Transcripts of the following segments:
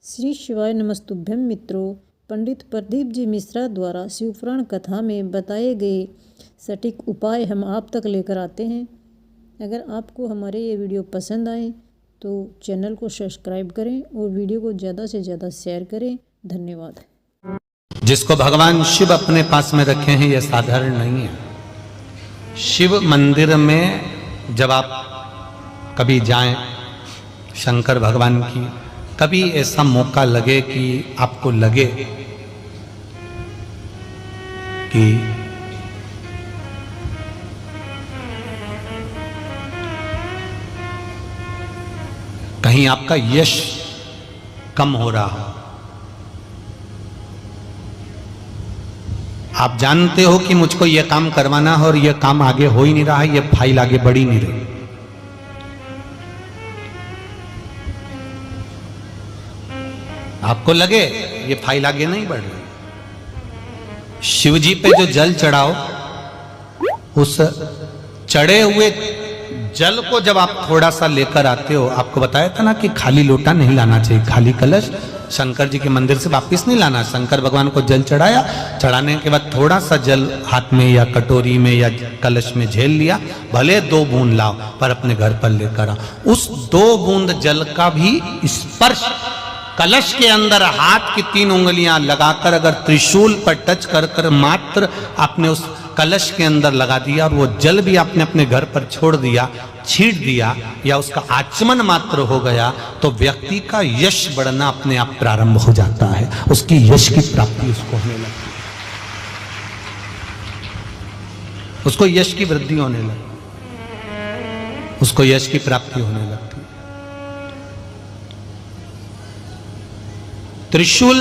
श्री शिवाय नमस्तुभ्यं मित्रों। पंडित प्रदीप जी मिश्रा द्वारा शिवपुराण कथा में बताए गए सटीक उपाय हम आप तक लेकर आते हैं। अगर आपको हमारे ये वीडियो पसंद आए तो चैनल को सब्सक्राइब करें और वीडियो को ज़्यादा से ज़्यादा शेयर करें। धन्यवाद। जिसको भगवान शिव अपने पास में रखे हैं यह साधारण नहीं है। शिव मंदिर में जब आप कभी जाएं, शंकर भगवान की कभी ऐसा मौका लगे कि आपको लगे कि कहीं आपका यश कम हो रहा हो, आप जानते हो कि मुझको यह काम करवाना है और यह काम आगे हो ही नहीं रहा है, यह फाइल आगे बढ़ ही नहीं रही, आपको लगे ये फाइल आगे नहीं बढ़ रही, शिव जी पे जो जल चढ़ाओ, उस चढ़े हुए जल को जब आप थोड़ा सा लेकर आते हो, आपको बताया था ना कि खाली लोटा नहीं लाना चाहिए, खाली कलश शंकर जी के मंदिर से वापस नहीं लाना। शंकर भगवान को जल चढ़ाया, चढ़ाने के बाद थोड़ा सा जल हाथ में या कटोरी में या कलश में झेल लिया, भले 2 बूंद लाओ पर अपने घर पर लेकर आओ। उस 2 बूंद जल का भी स्पर्श कलश के अंदर हाथ की 3 उंगलियां लगाकर अगर त्रिशूल पर टच कर कर मात्र आपने उस कलश के अंदर लगा दिया और वो जल भी आपने अपने घर पर छोड़ दिया, छींट दिया या उसका आचमन मात्र हो गया, तो व्यक्ति का यश बढ़ना अपने आप प्रारंभ हो जाता है, उसकी यश की प्राप्ति उसको होने लगती है, उसको यश की वृद्धि होने लगती, उसको यश की प्राप्ति होने लगती। त्रिशूल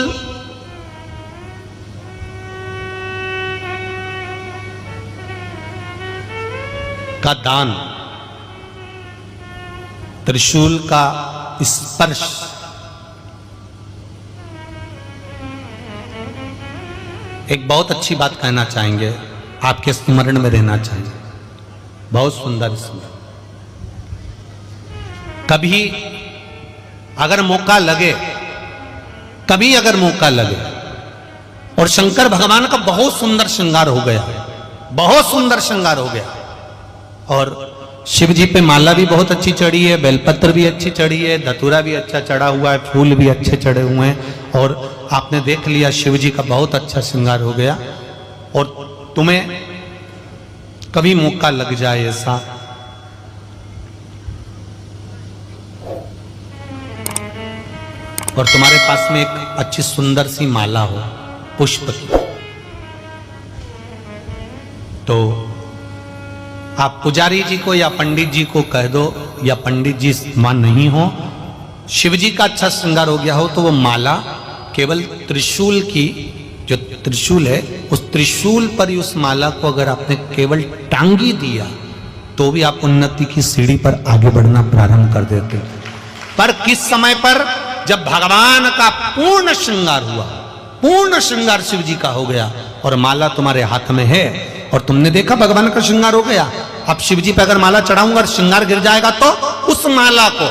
का दान, त्रिशूल का स्पर्श एक बहुत अच्छी बात कहना चाहेंगे, आपके स्मरण में रहना चाहिए, बहुत सुंदर स्मरण। कभी अगर मौका लगे, कभी अगर मौका लगे, और शंकर भगवान का बहुत सुंदर श्रृंगार हो गया, बहुत सुंदर श्रृंगार हो गया, और शिव जी पे माला भी बहुत अच्छी चढ़ी है, बेलपत्र भी अच्छी चढ़ी है, धतूरा भी अच्छा चढ़ा हुआ है, फूल भी अच्छे चढ़े हुए हैं, और आपने देख लिया शिव जी का बहुत अच्छा श्रृंगार हो गया, और तुम्हें कभी मौका लग जाए ऐसा, और तुम्हारे पास में एक अच्छी सुंदर सी माला हो पुष्प की, तो आप पुजारी जी को या पंडित जी को कह दो, या पंडित जी मां नहीं हो, शिव जी का अच्छा श्रृंगार हो गया हो, तो वो माला केवल त्रिशूल की, जो त्रिशूल है उस त्रिशूल पर ही उस माला को अगर आपने केवल टांगी दिया तो भी आप उन्नति की सीढ़ी पर आगे बढ़ना प्रारंभ कर देते। पर किस समय पर? जब भगवान का पूर्ण श्रृंगार हुआ, पूर्ण श्रृंगार शिव जी का हो गया और माला तुम्हारे हाथ में है, और तुमने देखा भगवान का श्रृंगार हो गया, अब शिव जी पे अगर माला चढ़ाऊंगा और श्रृंगार गिर जाएगा तो उस माला को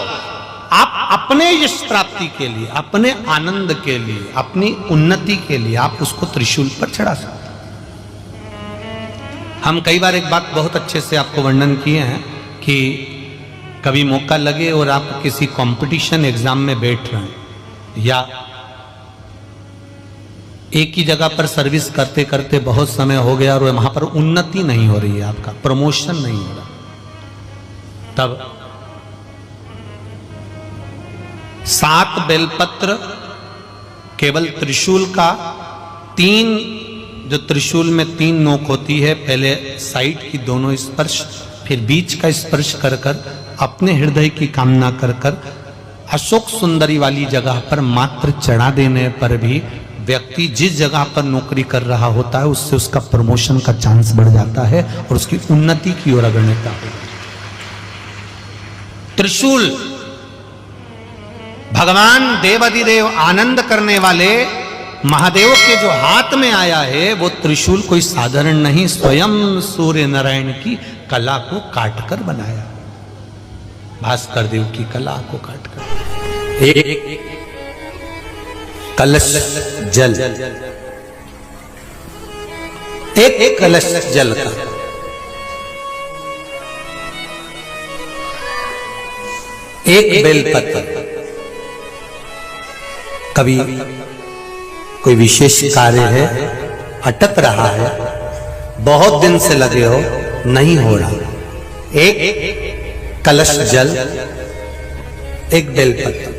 आप अपने यश प्राप्ति के लिए, अपने आनंद के लिए, अपनी उन्नति के लिए आप उसको त्रिशूल पर चढ़ा सकते। हम कई बार एक बात बहुत अच्छे से आपको वर्णन किए हैं कि कभी मौका लगे और आप किसी कंपटीशन एग्जाम में बैठ रहे हैं, या एक ही जगह पर सर्विस करते करते बहुत समय हो गया और वहां पर उन्नति नहीं हो रही है, आपका प्रमोशन नहीं हो रहा, तब 7 बेलपत्र केवल त्रिशूल का, 3 जो त्रिशूल में 3 नोक होती है, पहले साइड की दोनों स्पर्श, फिर बीच का स्पर्श कर कर अपने हृदय की कामना कर कर अशोक सुंदरी वाली जगह पर मात्र चढ़ा देने पर भी व्यक्ति जिस जगह पर नौकरी कर रहा होता है उससे उसका प्रमोशन का चांस बढ़ जाता है और उसकी उन्नति की ओर अग्रसर होता है। त्रिशूल भगवान देवाधिदेव आनंद करने वाले महादेव के जो हाथ में आया है वो त्रिशूल कोई साधारण नहीं, स्वयं सूर्य नारायण की कला को काटकर बनाया। भास्कर देव की कला को काटकर कलश जल, एक कलश जल का एक बेलपत्र। कभी कोई विशेष कार्य है, अटक रहा है, बहुत दिन से लगे हो, नहीं हो रहा, एक कलश जल, एक बेलपत्र।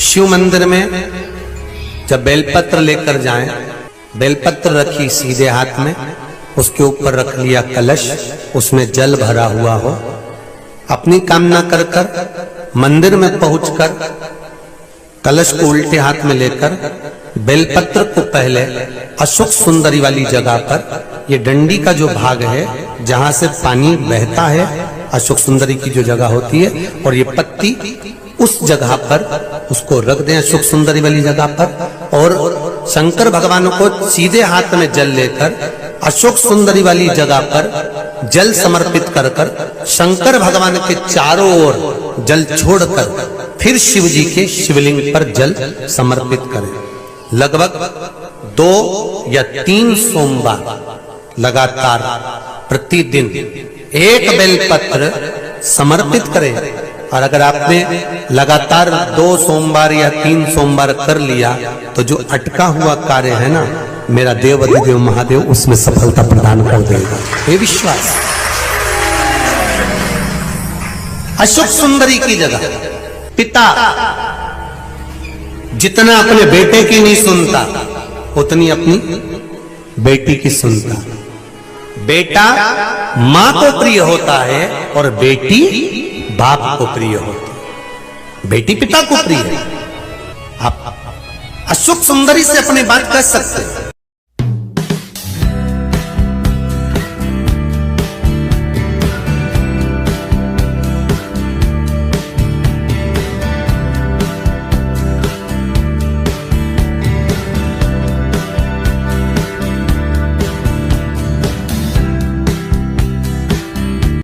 शिव मंदिर में जब बेलपत्र लेकर जाएं, बेलपत्र रखी सीधे हाथ में, उसके ऊपर रख लिया कलश, उसमें जल भरा हुआ हो, अपनी कामना कर कर मंदिर में पहुंचकर कलश को उल्टे हाथ में लेकर बेलपत्र को पहले अशोक सुंदरी वाली जगह पर, ये डंडी का जो भाग है जहां से पानी बहता है, अशोक सुंदरी की जो जगह होती है, और ये पत्ती उस जगह पर उसको रख दें, अशोक सुंदरी वाली जगह पर, और शंकर भगवान को सीधे हाथ में जल लेकर अशोक सुंदरी वाली जगह पर जल समर्पित कर कर शंकर भगवान के चारों ओर जल छोड़कर फिर शिव जी के शिवलिंग पर जल समर्पित करें। लगभग 2 या 3 सोमवार लगातार प्रतिदिन एक बेलपत्र समर्पित करें। और अगर आपने लगातार 2 सोमवार या 3 सोमवार कर लिया तो जो अटका हुआ कार्य है ना, मेरा देव अधिदेव महादेव उसमें सफलता प्रदान कर देगा, ये विश्वास। अशोक सुंदरी की जगह पिता जितना अपने बेटे की नहीं सुनता, उतनी अपनी बेटी की सुनता। बेटा मां को प्रिय होता है और बेटी बाप को प्रिय होती है, बेटी पिता को प्रिय है। आप अशोक सुंदरी से अपनी बात कह सकते हैं।